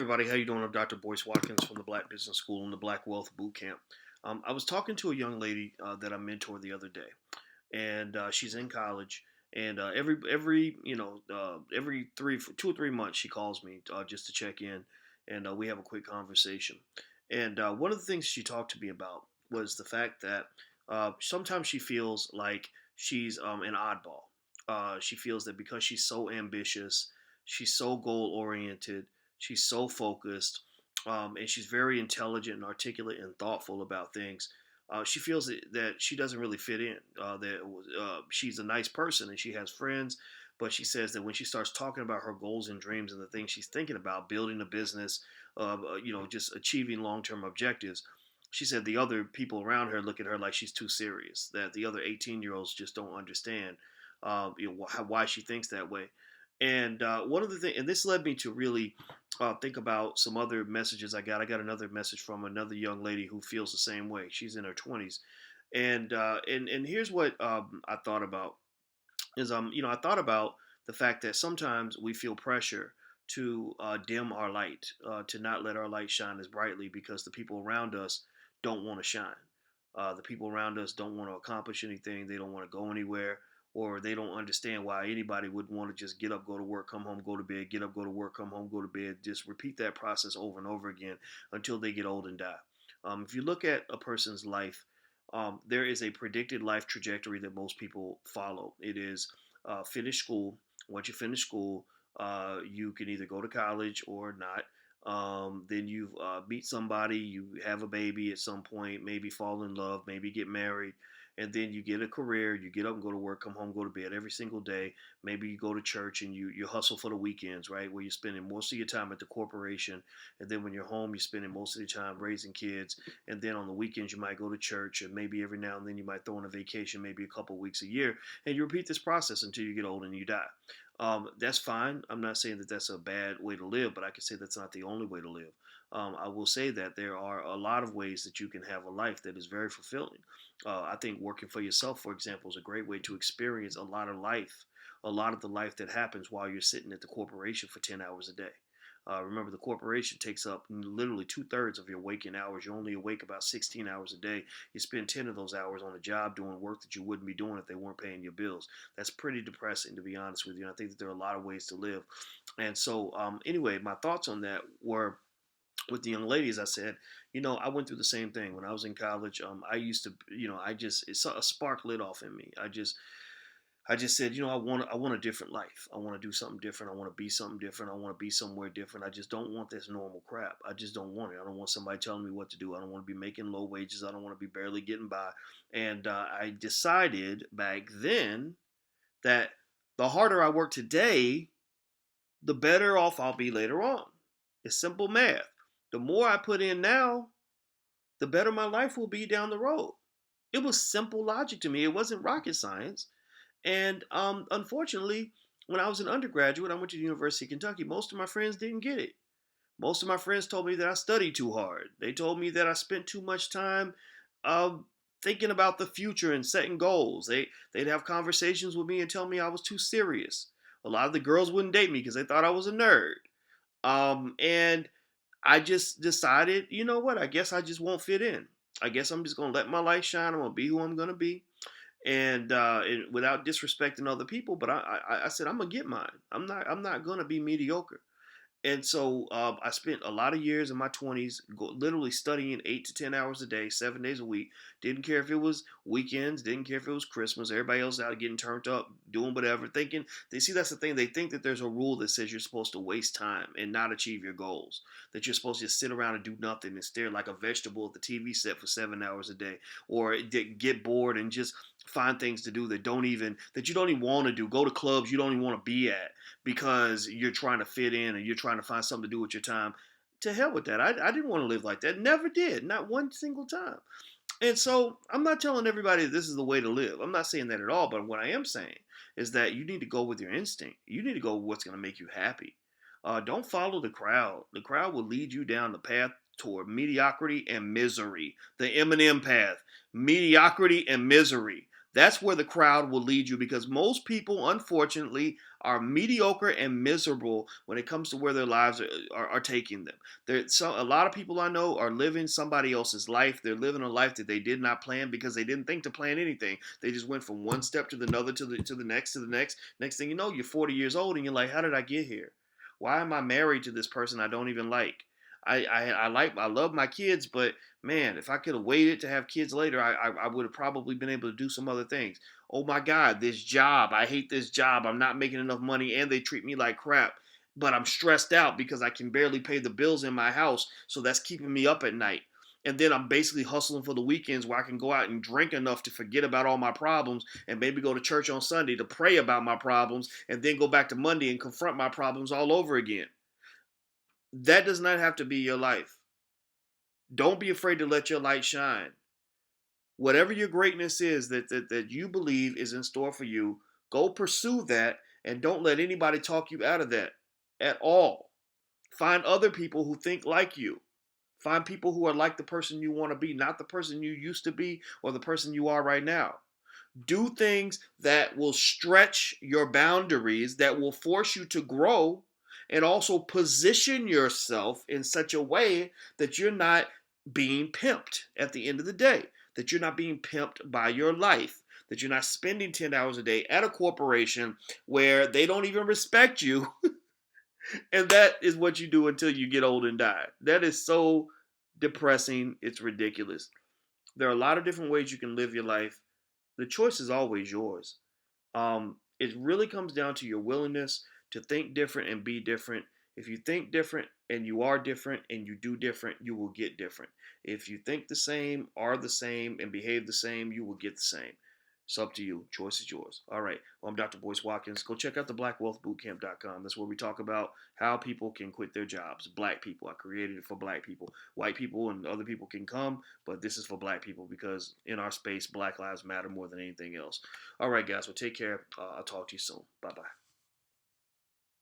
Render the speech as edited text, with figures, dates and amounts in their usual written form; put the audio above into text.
everybody. How you doing? I'm Dr. Boyce Watkins from the Black Business School and the Black Wealth Boot Camp. I was talking to a young lady that I mentored the other day, and she's in college. And every 2 or 3 months, she calls me just to check in, and we have a quick conversation. And one of the things she talked to me about was the fact that sometimes she feels like she's an oddball. She feels that because she's so ambitious, she's so goal oriented, she's so focused, and she's very intelligent and articulate and thoughtful about things. She feels that she doesn't really fit in. That she's a nice person and she has friends, but she says that when she starts talking about her goals and dreams and the things she's thinking about, building a business, just achieving long-term objectives, she said the other people around her look at her like she's too serious. That the other 18-year-olds just don't understand, why she thinks that way. And one of the things, and this led me to really think about some other messages I got. I got another message from another young lady who feels the same way. She's in her 20s, and here's what I thought about is I thought about the fact that sometimes we feel pressure to dim our light, to not let our light shine as brightly because the people around us don't want to shine. The people around us don't want to accomplish anything. They don't want to go anywhere, or they don't understand why anybody would want to just get up, go to work, come home, go to bed, get up, go to work, come home, go to bed. Just repeat that process over and over again until they get old and die. If you look at a person's life, there is a predicted life trajectory that most people follow. It is finish school. Once you finish school, you can either go to college or not. Then you meet somebody, you have a baby at some point, maybe fall in love, maybe get married, and then you get a career. You get up and go to work, come home, go to bed every single day. Maybe you go to church and you hustle for the weekends, right? Where you're spending most of your time at the corporation, and then when you're home, you're spending most of the time raising kids. And then on the weekends, you might go to church, and maybe every now and then you might throw in a vacation, maybe a couple weeks a year, and you repeat this process until you get old and you die. That's fine. I'm not saying that that's a bad way to live, but I can say that's not the only way to live. I will say that there are a lot of ways that you can have a life that is very fulfilling. I think working for yourself, for example, is a great way to experience a lot of life, a lot of the life that happens while you're sitting at the corporation for 10 hours a day. Remember, the corporation takes up literally 2/3 of your waking hours. You're only awake about 16 hours a day. You spend 10 of those hours on a job doing work that you wouldn't be doing if they weren't paying your bills. That's pretty depressing, to be honest with you. And I think that there are a lot of ways to live. And so, anyway, my thoughts on that were with the young ladies. I said, I went through the same thing when I was in college. I used to, it's a spark lit off in me. I just said, I want a different life. I want to do something different. I want to be something different. I want to be somewhere different. I just don't want this normal crap. I just don't want it. I don't want somebody telling me what to do. I don't want to be making low wages. I don't want to be barely getting by. And I decided back then that the harder I work today, the better off I'll be later on. It's simple math. The more I put in now, the better my life will be down the road. It was simple logic to me. It wasn't rocket science. And unfortunately, when I was an undergraduate, I went to the University of Kentucky. Most of my friends didn't get it. Most of my friends told me that I studied too hard. They told me that I spent too much time thinking about the future and setting goals. They'd have conversations with me and tell me I was too serious. A lot of the girls wouldn't date me because they thought I was a nerd. And I just decided, you know what? I guess I just won't fit in. I guess I'm just gonna let my light shine. I'm gonna be who I'm gonna be, and without disrespecting other people. But I said I'm gonna get mine. I'm not gonna be mediocre. And so I spent a lot of years in my 20s literally studying 8 to 10 hours a day, 7 days a week. Didn't care if it was weekends, didn't care if it was Christmas. Everybody else out getting turned up, doing whatever, thinking. They see that's the thing. They think that there's a rule that says you're supposed to waste time and not achieve your goals. That you're supposed to just sit around and do nothing and stare like a vegetable at the TV set for 7 hours a day, or get bored and just find things to do that you don't even want to do. Go to clubs you don't even want to be at because you're trying to fit in and you're trying to find something to do with your time. To hell with that. I didn't want to live like that. Never did. Not one single time. And so I'm not telling everybody this is the way to live. I'm not saying that at all. But what I am saying is that you need to go with your instinct. You need to go with what's going to make you happy. Don't follow the crowd. The crowd will lead you down the path toward mediocrity and misery. The Eminem path. Mediocrity and misery. That's where the crowd will lead you because most people, unfortunately, are mediocre and miserable when it comes to where their lives are taking them. A lot of people I know are living somebody else's life. They're living a life that they did not plan because they didn't think to plan anything. They just went from one step to the another, to the next, to the next. Next thing you know, you're 40 years old and you're like, how did I get here? Why am I married to this person I don't even like? I love my kids, but man, if I could have waited to have kids later, I would have probably been able to do some other things. Oh my God, this job, I hate this job. I'm not making enough money and they treat me like crap. But I'm stressed out because I can barely pay the bills in my house, so that's keeping me up at night. And then I'm basically hustling for the weekends where I can go out and drink enough to forget about all my problems and maybe go to church on Sunday to pray about my problems and then go back to Monday and confront my problems all over again. That does not have to be your life. Don't be afraid to let your light shine. Whatever your greatness is that you believe is in store for you, go pursue that and don't let anybody talk you out of that at all. Find other people who think like you. Find people who are like the person you want to be, not the person you used to be or the person you are right now. Do things that will stretch your boundaries, that will force you to grow, and also position yourself in such a way that you're not being pimped at the end of the day, that you're not being pimped by your life, that you're not spending 10 hours a day at a corporation where they don't even respect you. And that is what you do until you get old and die. That is so depressing. It's ridiculous. There are a lot of different ways you can live your life. The choice is always yours. It really comes down to your willingness to think different and be different. If you think different and you are different and you do different, you will get different. If you think the same, are the same, and behave the same, you will get the same. It's up to you. Choice is yours. All right. Well, I'm Dr. Boyce Watkins. Go check out the blackwealthbootcamp.com. That's where we talk about how people can quit their jobs. Black people. I created it for black people. White people and other people can come, but this is for black people because in our space, black lives matter more than anything else. All right, guys. Well, take care. I'll talk to you soon. Bye-bye.